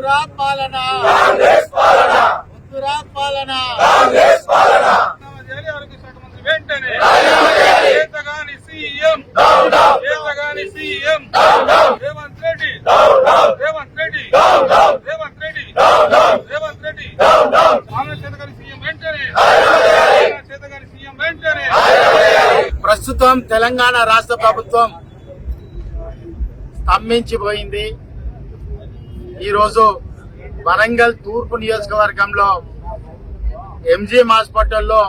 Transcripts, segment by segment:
వద్దురా పాలన వద్దురా పాలన ఆరోగ్య శాఖ మంత్రి వెంటనే చేతగాని సీఎం రేవంత్ రెడ్డి ఆమె చేతగాని సీఎం వెంటనే ప్రస్తుతం తెలంగాణ రాష్ట్ర ప్రభుత్వం స్తంభించిపోయింది. ఈరోజు వరంగల్ తూర్పు నియోజకవర్గంలో ఎంజీఎం హాస్పిటల్లో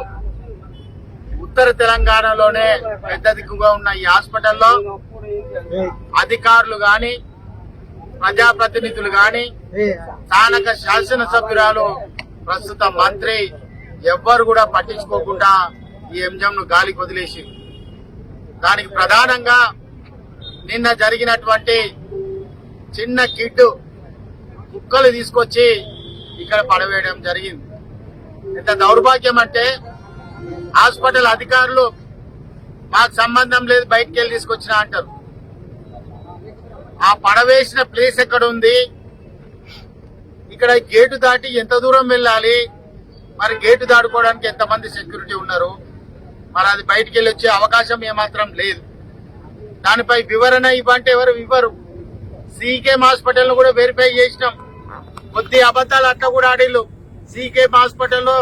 ఉత్తర తెలంగాణలోనే పెద్ద దిక్కుగా ఉన్న ఈ హాస్పిటల్లో అధికారులు గాని ప్రజాప్రతినిధులు గాని స్థానిక శాసనసభ్యురాలు ప్రస్తుత మంత్రి ఎవ్వరు కూడా పట్టించుకోకుండా ఈ ఎంజీఎం ను గాలికి వదిలేసి, దానికి ప్రధానంగా నిన్న జరిగినటువంటి చిన్న కిడ్ కుక్కలు తీసుకొచ్చి ఇక్కడ పడవేయడం జరిగింది. ఎంత దౌర్భాగ్యం అంటే హాస్పిటల్ అధికారులు మాకు సంబంధం లేదు బయటికి వెళ్ళి తీసుకొచ్చినా అంటారు. ఆ పడవేసిన ప్లేస్ ఎక్కడ ఉంది, ఇక్కడ గేటు దాటి ఎంత దూరం వెళ్ళాలి, మరి గేటు దాటుకోవడానికి ఎంతమంది సెక్యూరిటీ ఉన్నారు, మరి అది బయటికి వెళ్ళి వచ్చే అవకాశం ఏమాత్రం లేదు. దానిపై వివరణ ఇవ్వంటే ఎవరు ఇవ్వరు. సీకేఎం హాస్పిటల్ ను కూడా వెరిఫై చేసినాం, కొద్ది అబద్దాలు అట్లా కూడా ఆడిల్లు. సీకేఎం హాస్పిటల్లో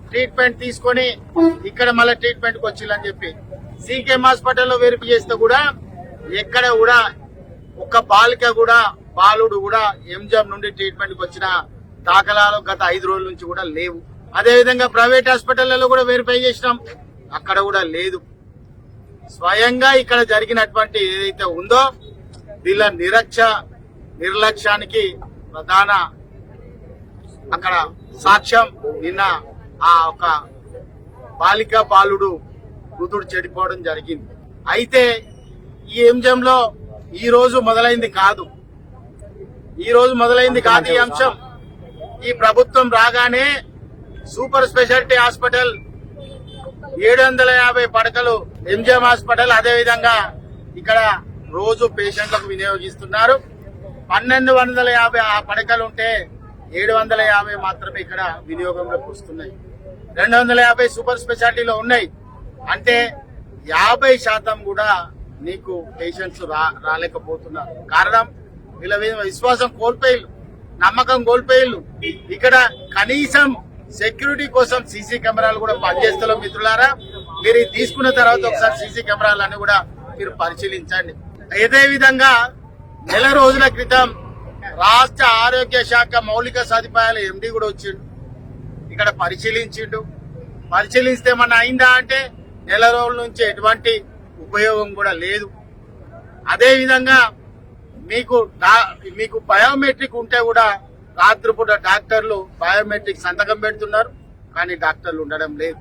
ట్రీట్మెంట్ తీసుకొని ఇక్కడ మళ్ళీ ట్రీట్మెంట్ కి వచ్చిందని చెప్పి సీకేఎం హాస్పిటల్లో వెరిఫై చేస్తే కూడా ఎక్కడ కూడా ఒక్క బాలిక కూడా బాలుడు కూడా ఎంజీఎం నుండి ట్రీట్మెంట్ కి వచ్చిన దాఖలాలు గత 5 రోజుల నుంచి కూడా లేవు. అదేవిధంగా ప్రైవేట్ హాస్పిటళ్లలో కూడా వెరిఫై చేసినాం, అక్కడ కూడా లేదు. స్వయంగా ఇక్కడ జరిగినటువంటి ఏదైతే ఉందో వీళ్ళ నిర్లక్ష్యానికి ప్రధాన అక్కడ సాక్ష్యం నిన్న ఆ ఒక బాలిక బాలుడు కూతురు చెడిపోవడం జరిగింది. అయితే ఈ ఎంజీఎం లో ఈ రోజు మొదలైంది కాదు ఈ అంశం. ఈ ప్రభుత్వం రాగానే సూపర్ స్పెషాలిటీ హాస్పిటల్ 750 పడకలు ఎంజీఎం హాస్పిటల్ అదేవిధంగా ఇక్కడ రోజు పేషెంట్లకు వినియోగిస్తున్నారు. 1250 ఆ పడకలు ఉంటే 750 మాత్రమే ఇక్కడ వినియోగంలోకి వస్తున్నాయి. 250 సూపర్ స్పెషాలిటీలో ఉన్నాయి. అంటే 50% కూడా నీకు పేషెంట్స్ రాలేకపోతున్నారు. కారణం వీళ్ళ మీద విశ్వాసం కోల్పోయిల్లు, నమ్మకం కోల్పోయిల్లు. ఇక్కడ కనీసం సెక్యూరిటీ కోసం సీసీ కెమెరాలు కూడా పనిచేస్తలేవు. మిత్రులారా, మీరు తీసుకున్న తర్వాత ఒకసారి సీసీ కెమెరాలన్నీ కూడా మీరు పరిశీలించండి. ఇదే విధంగా నెల రోజుల క్రితం రాష్ట్ర ఆరోగ్య శాఖ మౌలిక సదుపాయాల ఎండీ కూడా వచ్చిండు, ఇక్కడ పరిశీలిస్తే ఏమన్నా అయిందా అంటే నెల రోజుల నుంచి ఎటువంటి ఉపయోగం కూడా లేదు. అదే విధంగా మీకు బయోమెట్రిక్ ఉంటే కూడా రాత్రిపూట డాక్టర్లు బయోమెట్రిక్ సంతకం పెడుతున్నారు, కానీ డాక్టర్లు ఉండడం లేదు.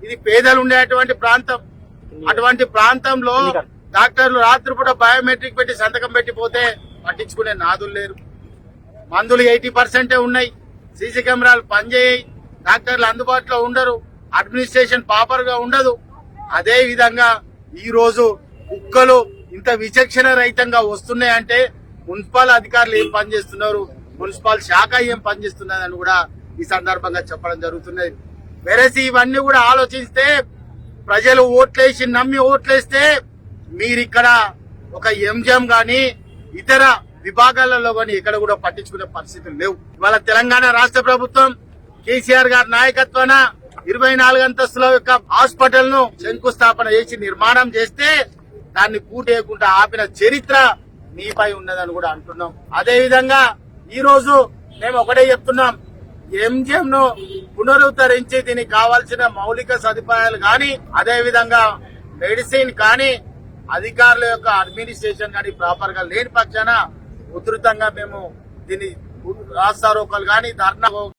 ఇది పేదలు ఉండేటువంటి ప్రాంతం. అటువంటి ప్రాంతంలో డాక్టర్లు రాత్రిపూట బయోమెట్రిక్ పెట్టి సంతకం పెట్టిపోతే పట్టించుకునే నాదులు లేరు. మందులు 80% ఉన్నాయి, సీసీ కెమెరాలు పనిచేయి, డాక్టర్లు అందుబాటులో ఉండరు, అడ్మినిస్ట్రేషన్ ప్రాపర్ గా ఉండదు. అదే విధంగా ఈ రోజు కుక్కలు ఇంత విచక్షణ రహితంగా వస్తున్నాయంటే మున్సిపల్ అధికారులు ఏం పనిచేస్తున్నారు, మున్సిపల్ శాఖ ఏం పనిచేస్తున్నదని కూడా ఈ సందర్భంగా చెప్పడం జరుగుతున్నది. వెరసి ఇవన్నీ కూడా ఆలోచిస్తే ప్రజలు ఓట్లేసి నమ్మి ఓట్లేస్తే మీరిక్కడ ఒక ఎంజీఎం గాని ఇతర విభాగాలలో గాని ఇక్కడ కూడా పట్టించుకునే పరిస్థితులు లేవు. ఇవాళ తెలంగాణ రాష్ట్ర ప్రభుత్వం కేసీఆర్ గారి నాయకత్వాన 24 అంతస్తుల యొక్క హాస్పిటల్ ను శంకుస్థాపన చేసి నిర్మాణం చేస్తే దాన్ని పూర్తి చేయకుండా ఆపిన చరిత్ర మీపై ఉన్నదని కూడా అంటున్నాం. అదే విధంగా ఈ రోజు మేము ఒకటే చెప్తున్నాం, ఎంజీఎం ను పునరుద్ధరించి దీనికి కావాల్సిన మౌలిక సదుపాయాలు గాని అదే విధంగా మెడిసిన్ కానీ అధికారుల యొక్క అడ్మినిస్ట్రేషన్ కానీ ప్రాపర్ గా లేని పక్షాన ఉధృతంగా మేము దీన్ని రాస్తారోకలు కానీ ధర్నా